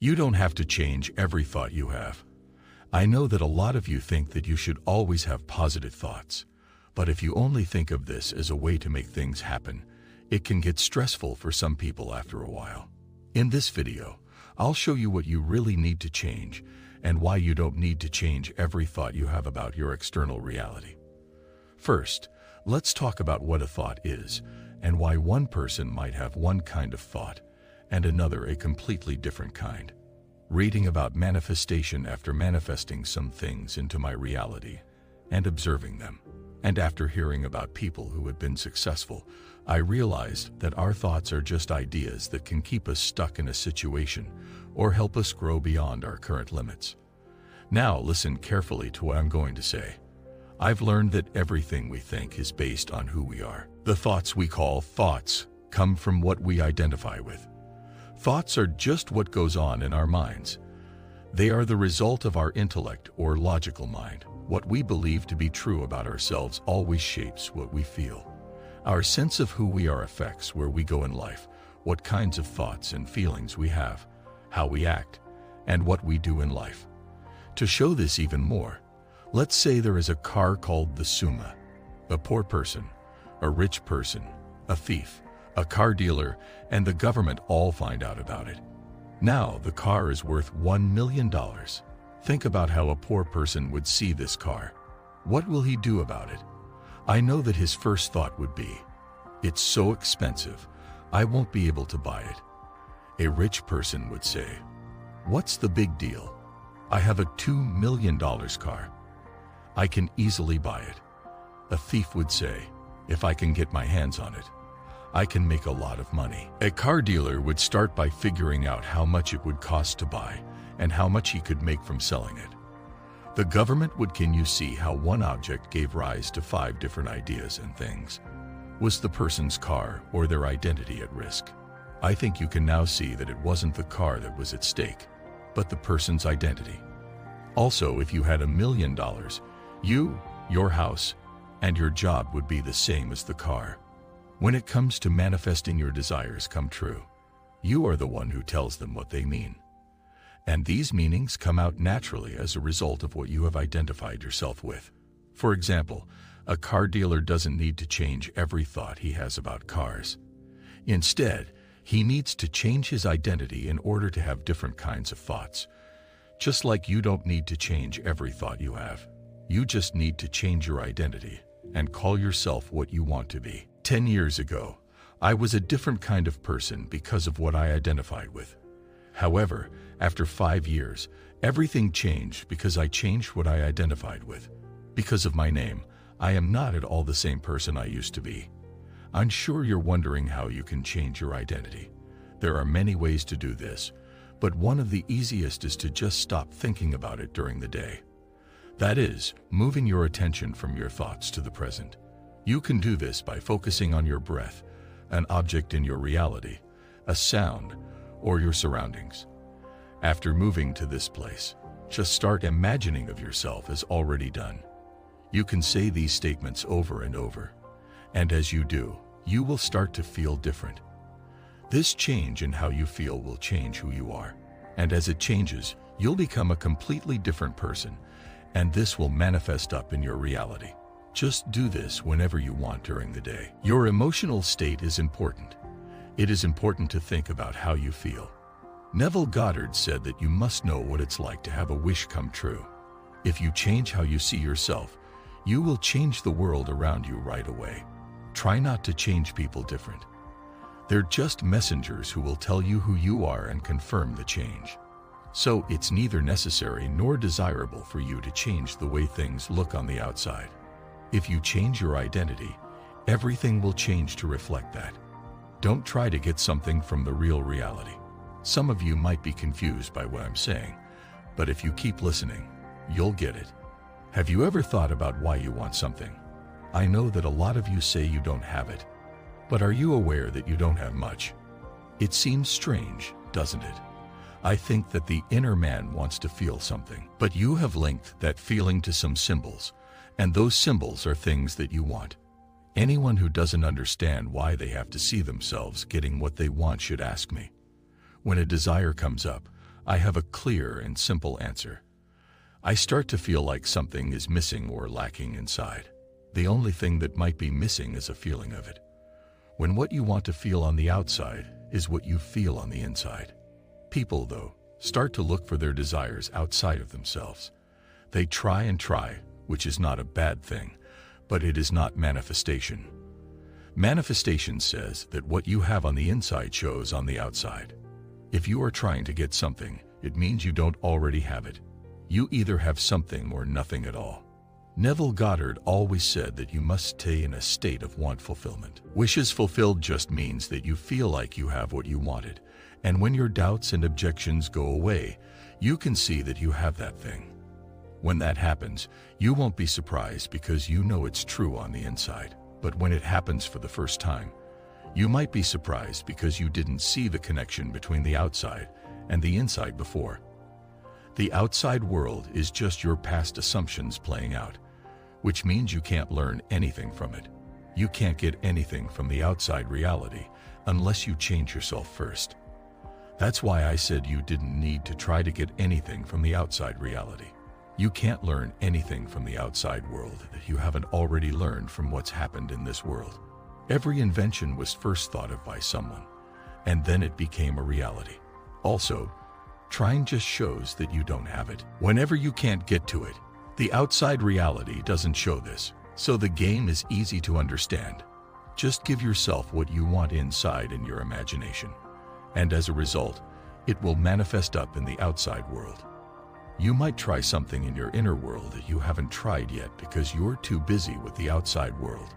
You don't have to change every thought you have. I know that a lot of you think that you should always have positive thoughts, but if you only think of this as a way to make things happen, it can get stressful for some people after a while. In this video, I'll show you what you really need to change and why you don't need to change every thought you have about your external reality. First, let's talk about what a thought is and why one person might have one kind of thought and another a completely different kind. Reading about manifestation after manifesting some things into my reality and observing them, and after hearing about people who had been successful, I realized that our thoughts are just ideas that can keep us stuck in a situation or help us grow beyond our current limits. Now listen carefully to what I'm going to say. I've learned that everything we think is based on who we are. The thoughts we call thoughts come from what we identify with. Thoughts are just what goes on in our minds. They are the result of our intellect or logical mind. What we believe to be true about ourselves always shapes what we feel. Our sense of who we are affects where we go in life, what kinds of thoughts and feelings we have, how we act, and what we do in life. To show this even more, let's say there is a car called the Summa. A poor person, a rich person, a thief, a car dealer, and the government all find out about it. Now the car is worth $1 million. Think about how a poor person would see this car. What will he do about it? I know that his first thought would be, "It's so expensive, I won't be able to buy it." A rich person would say, "What's the big deal? I have a $2 million car. I can easily buy it." A thief would say, "If I can get my hands on it, I can make a lot of money." A car dealer would start by figuring out how much it would cost to buy and how much he could make from selling it. The government would. Can you see how one object gave rise to 5 different ideas and things? Was the person's car or their identity at risk? I think you can now see that it wasn't the car that was at stake, but the person's identity. Also, if you had $1 million, you, your house, and your job would be the same as the car. When it comes to manifesting your desires come true, you are the one who tells them what they mean. And these meanings come out naturally as a result of what you have identified yourself with. For example, a car dealer doesn't need to change every thought he has about cars. Instead, he needs to change his identity in order to have different kinds of thoughts. Just like you don't need to change every thought you have. You just need to change your identity and call yourself what you want to be. 10 years ago, I was a different kind of person because of what I identified with. However, after 5 years, everything changed because I changed what I identified with. Because of my name, I am not at all the same person I used to be. I'm sure you're wondering how you can change your identity. There are many ways to do this, but one of the easiest is to just stop thinking about it during the day. That is, moving your attention from your thoughts to the present. You can do this by focusing on your breath, an object in your reality, a sound, or your surroundings. After moving to this place, just start imagining of yourself as already done. You can say these statements over and over, and as you do, you will start to feel different. This change in how you feel will change who you are, and as it changes, you'll become a completely different person, and this will manifest up in your reality. Just do this whenever you want during the day. Your emotional state is important. It is important to think about how you feel. Neville Goddard said that you must know what it's like to have a wish come true. If you change how you see yourself, you will change the world around you right away. Try not to change people different. They're just messengers who will tell you who you are and confirm the change. So it's neither necessary nor desirable for you to change the way things look on the outside. If you change your identity, everything will change to reflect that. Don't try to get something from the real reality. Some of you might be confused by what I'm saying, but if you keep listening, you'll get it. Have you ever thought about why you want something? I know that a lot of you say you don't have it, but are you aware that you don't have much? It seems strange, doesn't it? I think that the inner man wants to feel something, but you have linked that feeling to some symbols, and those symbols are things that you want. Anyone who doesn't understand why they have to see themselves getting what they want should ask me. When a desire comes up, I have a clear and simple answer. I start to feel like something is missing or lacking inside. The only thing that might be missing is a feeling of it. When what you want to feel on the outside is what you feel on the inside. People, though, start to look for their desires outside of themselves. They try and try, which is not a bad thing, but it is not manifestation. Manifestation says that what you have on the inside shows on the outside. If you are trying to get something, it means you don't already have it. You either have something or nothing at all. Neville Goddard always said that you must stay in a state of want fulfillment. Wishes fulfilled just means that you feel like you have what you wanted, and when your doubts and objections go away, you can see that you have that thing. When that happens, you won't be surprised because you know it's true on the inside. But when it happens for the first time, you might be surprised because you didn't see the connection between the outside and the inside before. The outside world is just your past assumptions playing out, which means you can't learn anything from it. You can't get anything from the outside reality unless you change yourself first. That's why I said you didn't need to try to get anything from the outside reality. You can't learn anything from the outside world that you haven't already learned from what's happened in this world. Every invention was first thought of by someone, and then it became a reality. Also, trying just shows that you don't have it. Whenever you can't get to it, the outside reality doesn't show this, so the game is easy to understand. Just give yourself what you want inside in your imagination, and as a result, it will manifest up in the outside world. You might try something in your inner world that you haven't tried yet because you're too busy with the outside world.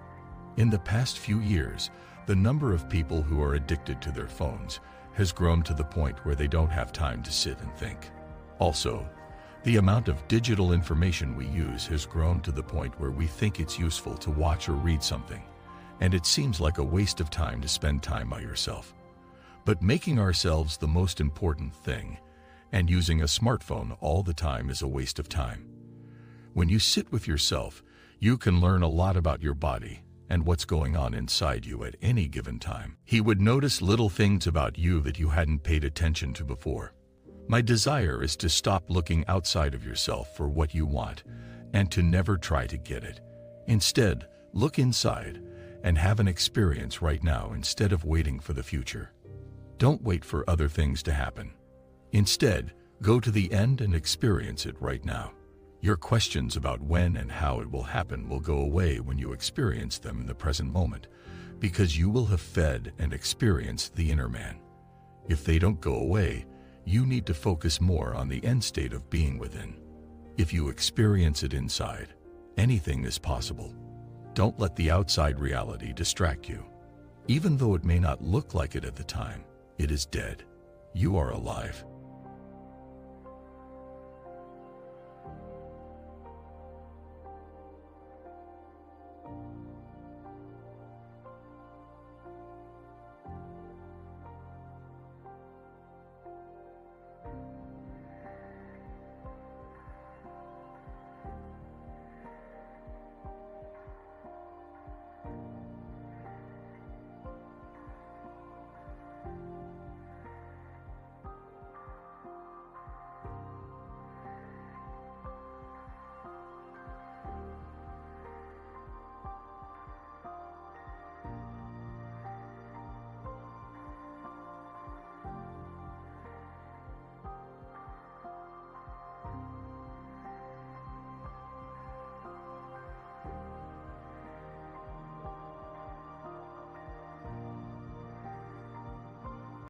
In the past few years, the number of people who are addicted to their phones has grown to the point where they don't have time to sit and think. Also, the amount of digital information we use has grown to the point where we think it's useful to watch or read something, and it seems like a waste of time to spend time by yourself. But making ourselves the most important thing and using a smartphone all the time is a waste of time. When you sit with yourself, you can learn a lot about your body and what's going on inside you at any given time. He would notice little things about you that you hadn't paid attention to before. My desire is to stop looking outside of yourself for what you want and to never try to get it. Instead, look inside and have an experience right now instead of waiting for the future. Don't wait for other things to happen. Instead, go to the end and experience it right now. Your questions about when and how it will happen will go away when you experience them in the present moment, because you will have fed and experienced the inner man. If they don't go away, you need to focus more on the end state of being within. If you experience it inside, anything is possible. Don't let the outside reality distract you. Even though it may not look like it at the time, it is dead. You are alive.